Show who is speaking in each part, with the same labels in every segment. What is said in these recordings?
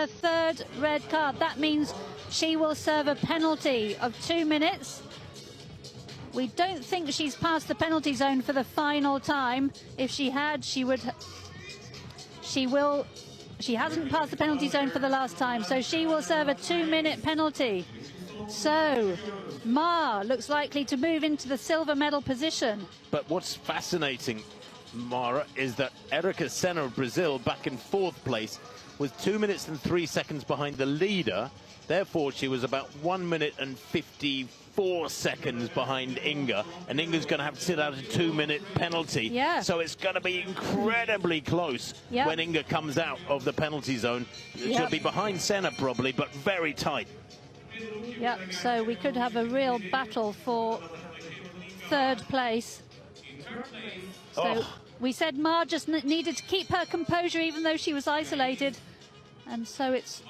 Speaker 1: A third red card. That means she will serve a penalty of 2 minutes. We don't think she's passed the penalty zone for the final time. If she had, she hasn't passed the penalty zone for the last time, so she will serve a 2-minute penalty. So Ma looks likely to move into the silver medal position.
Speaker 2: But what's fascinating, Mara, is that Erika Senna of Brazil, back in 4th place, was 2 minutes and 3 seconds behind the leader. Therefore, she was about 1 minute and 54 seconds behind Inga. And Inga's going to have to sit out a 2-minute penalty.
Speaker 1: Yeah.
Speaker 2: So it's going to be incredibly close when Inga comes out of the penalty zone. She'll be behind Senna probably, but very tight.
Speaker 1: Yep, so we could have a real battle for 3rd place. So we said Ma just needed to keep her composure even though she was isolated. And so it's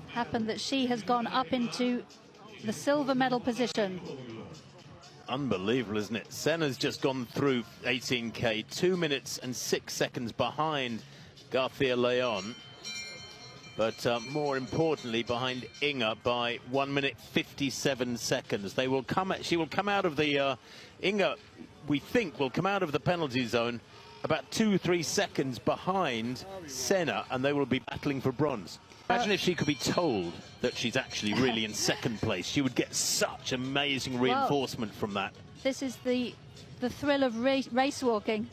Speaker 1: happened that she has gone up into the silver medal position.
Speaker 2: Unbelievable, isn't it? Senna's just gone through 18K, 2 minutes and 6 seconds behind García León. But more importantly, behind Inga by 1 minute 57 seconds. They will she will come out of the Inga, we think, will come out of the penalty zone about 2-3 seconds behind Senna, and they will be battling for bronze. Imagine if she could be told that she's actually really in 2nd place. She would get such amazing reinforcement from that.
Speaker 1: This is the thrill of race walking.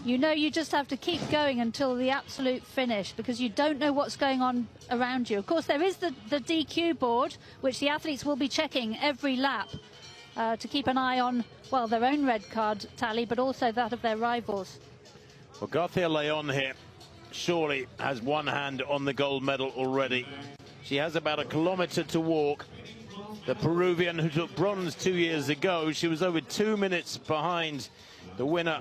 Speaker 1: You know, you just have to keep going until the absolute finish because you don't know what's going on around you. Of course, there is the DQ board, which the athletes will be checking every lap to keep an eye on, well, their own red card tally, but also that of their rivals.
Speaker 2: Well, García León here surely has one hand on the gold medal already. She has about 1 kilometer to walk. The Peruvian who took bronze 2 years ago, she was over 2 minutes behind the winner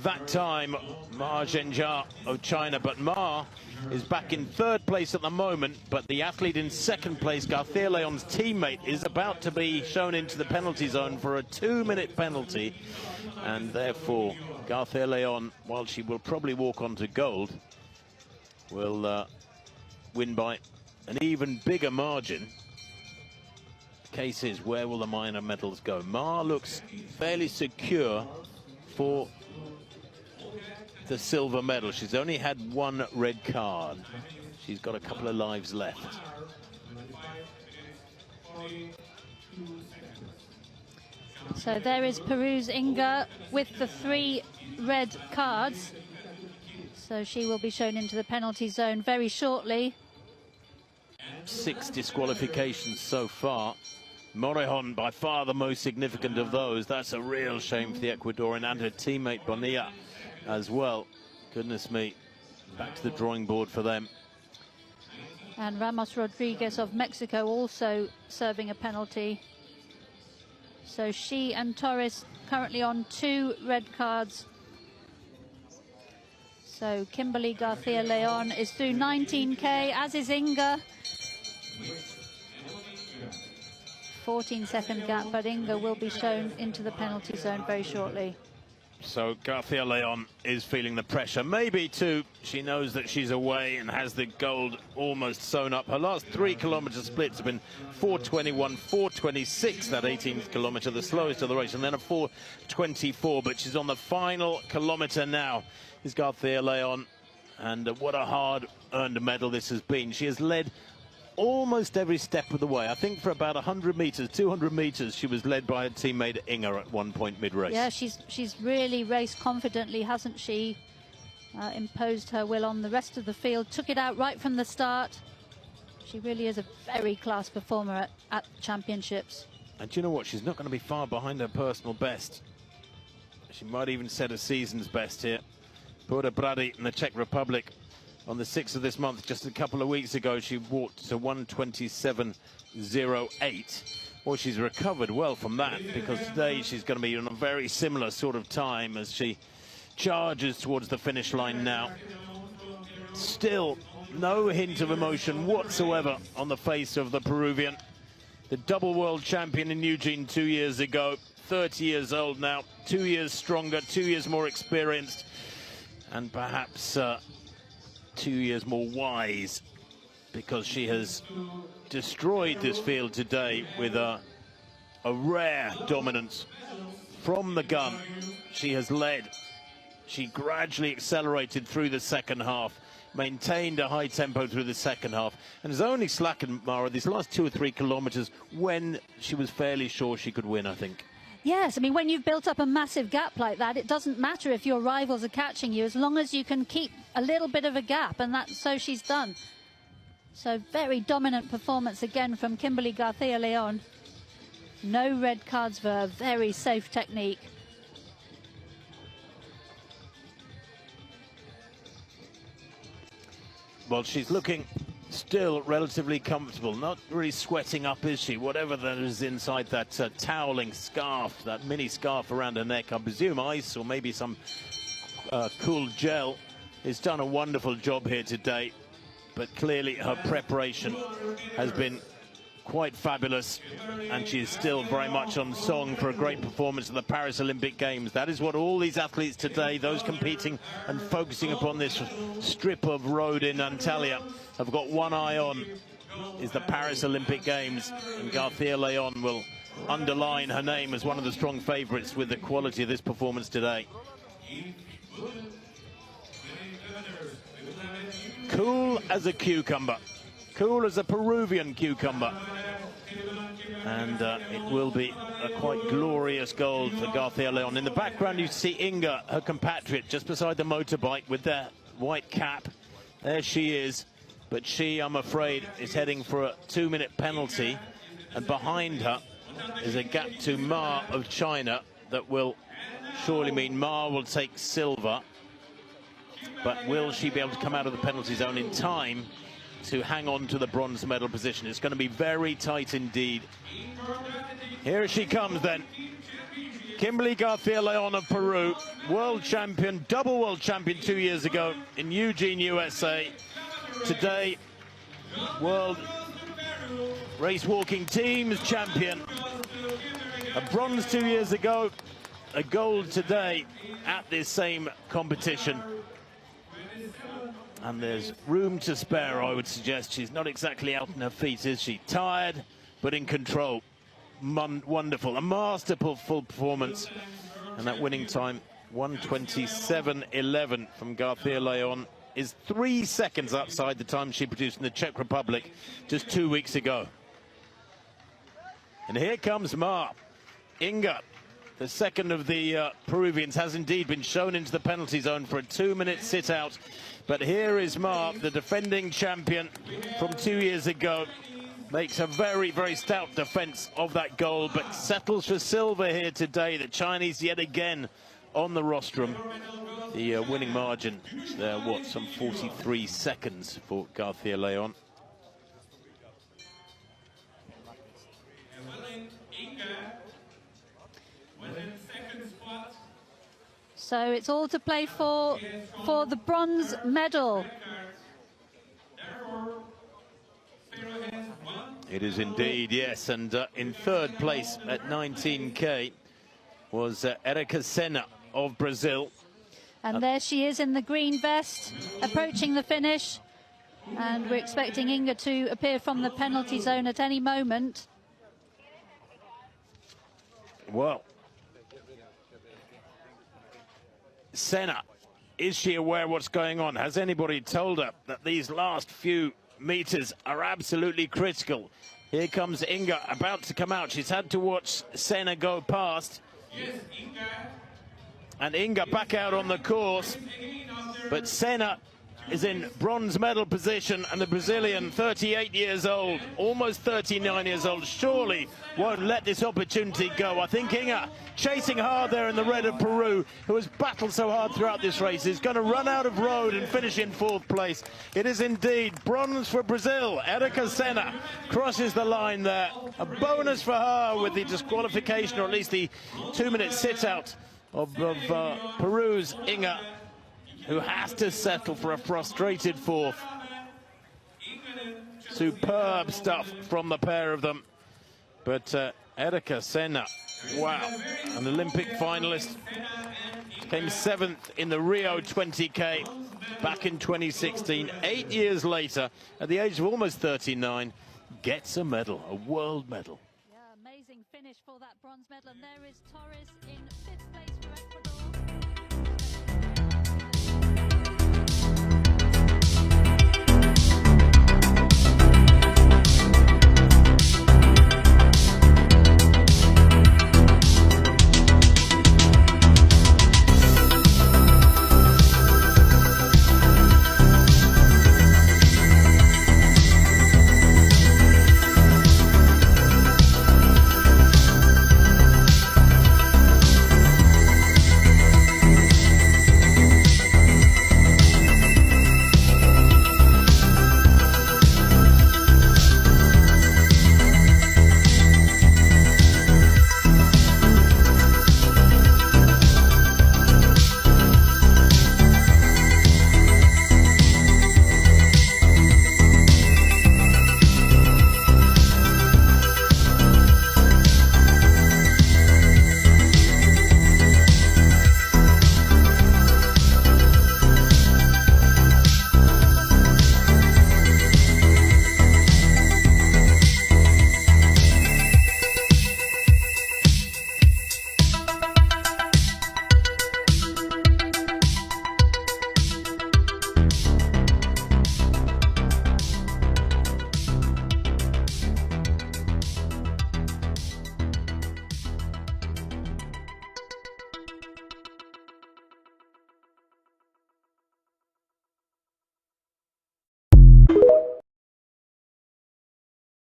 Speaker 2: that time, Ma Zhenjia of China. But Ma is back in 3rd place at the moment, but the athlete in 2nd place, García León's teammate, is about to be shown into the penalty zone for a 2-minute penalty. And therefore, García León, while she will probably walk on to gold, will win by an even bigger margin. The case is, where will the minor medals go? Ma looks fairly secure for the silver medal. She's only had 1 red card. She's got a couple of lives left.
Speaker 1: So there is Peru's Inga with the 3 red cards. So she will be shown into the penalty zone very shortly.
Speaker 2: 6 disqualifications so far. Morejon by far the most significant of those. That's a real shame for the Ecuadorian and her teammate Bonilla as well. Goodness me, back to the drawing board for them.
Speaker 1: And Ramos Rodriguez of Mexico also serving a penalty. So she and Torres currently on 2 red cards. So Kimberly García León is through 19K, as is Inga. 14-second gap, but Inga will be shown into the penalty zone very shortly.
Speaker 2: So García León is feeling the pressure. Maybe too, she knows that she's away and has the gold almost sewn up. Her last 3 kilometer splits have been 4:21, 4:26, that 18th kilometer, the slowest of the race, and then a 4:24. But she's on the final kilometer now, is García León. And what a hard-earned medal this has been. She has led almost every step of the way. I think for about 100 meters, 200 meters, she was led by her teammate Inga at one point mid-race.
Speaker 1: Yeah, she's really raced confidently, hasn't she? Imposed her will on the rest of the field, took it out right from the start. She really is a very class performer at championships.
Speaker 2: And do you know what? She's not going to be far behind her personal best. She might even set a season's best here. Bora Brady in the Czech Republic. On the 6th of this month, just a couple of weeks ago, she walked to 1:27.08. Well, she's recovered well from that, because today she's going to be on a very similar sort of time as she charges towards the finish line now. Still, no hint of emotion whatsoever on the face of the Peruvian. The double world champion in Eugene 2 years ago, 30 years old now, 2 years stronger, 2 years more experienced, and perhaps 2 years more wise, because she has destroyed this field today with a rare dominance from the gun. She has led. She gradually accelerated through the second half, maintained a high tempo through the second half, and has only slackened, Mara, these last 2 or 3 kilometers when she was fairly sure she could win, I think.
Speaker 1: Yes, I mean, when you've built up a massive gap like that, it doesn't matter if your rivals are catching you, as long as you can keep a little bit of a gap, and that's so she's done. So very dominant performance again from Kimberly García León. No red cards for her, very safe technique.
Speaker 2: Well, she's looking still relatively comfortable, not really sweating up, is she? Whatever that is inside that toweling scarf, that mini scarf around her neck, I presume ice or maybe some cool gel. Has done a wonderful job here today, but clearly her preparation has been quite fabulous, and she is still very much on song for a great performance at the Paris Olympic Games. That is what all these athletes today, those competing and focusing upon this strip of road in Antalya, have got one eye on, is the Paris Olympic Games, and García León will underline her name as one of the strong favourites with the quality of this performance today. Cool as a cucumber. Cool as a Peruvian cucumber. And it will be a quite glorious goal for García León. In the background you see Inga, her compatriot, just beside the motorbike with their white cap. There she is. But she, I'm afraid, is heading for a 2-minute penalty. And behind her is a gap to Ma of China that will surely mean Ma will take silver. But will she be able to come out of the penalty zone in time to hang on to the bronze medal position? It's going to be very tight indeed. Here she comes then. Kimberly García León of Peru, world champion, double world champion 2 years ago in Eugene, USA. Today, world race walking teams champion. A bronze 2 years ago, a gold today at this same competition. And there's room to spare, I would suggest. She's not exactly out on her feet, is she? Tired, but in control. Wonderful. A masterful full performance. And that winning time, 1:27.11 from García León, is 3 seconds outside the time she produced in the Czech Republic just 2 weeks ago. And here comes Ma. Inga, the second of the Peruvians, has indeed been shown into the penalty zone for a 2-minute sit-out. But here is Ma, the defending champion from 2 years ago. Makes a very, very stout defence of that goal, but settles for silver here today. The Chinese yet again on the rostrum. The winning margin there, what, some 43 seconds for García León.
Speaker 1: So it's all to play for the bronze medal.
Speaker 2: It is indeed, yes, and in third place at 19K was Erika Senna of Brazil.
Speaker 1: And there she is in the green vest, approaching the finish. And we're expecting Inga to appear from the penalty zone at any moment.
Speaker 2: Well, Senna, is she aware of what's going on? Has anybody told her that these last few meters are absolutely critical? Here comes Inga, about to come out. She's had to watch Senna go past. And Inga back out on the course. But Senna is in bronze medal position, and the Brazilian, 38 years old, almost 39 years old, surely won't let this opportunity go. I think Inga, chasing hard there in the red of Peru, who has battled so hard throughout this race, is going to run out of road and finish in fourth place. It is indeed bronze for Brazil. Erika Senna crosses the line there. A bonus for her with the disqualification, or at least the 2-minute sit-out of Peru's Inga, who has to settle for a frustrated fourth. Superb stuff from the pair of them. But Erika Senna, wow, an Olympic finalist. Came 7th in the Rio 20K. back in 2016, 8 years later, at the age of almost 39, gets a medal, a world medal.
Speaker 1: Yeah, amazing finish for that bronze medal. And there is Torres in 5th place for Ecuador.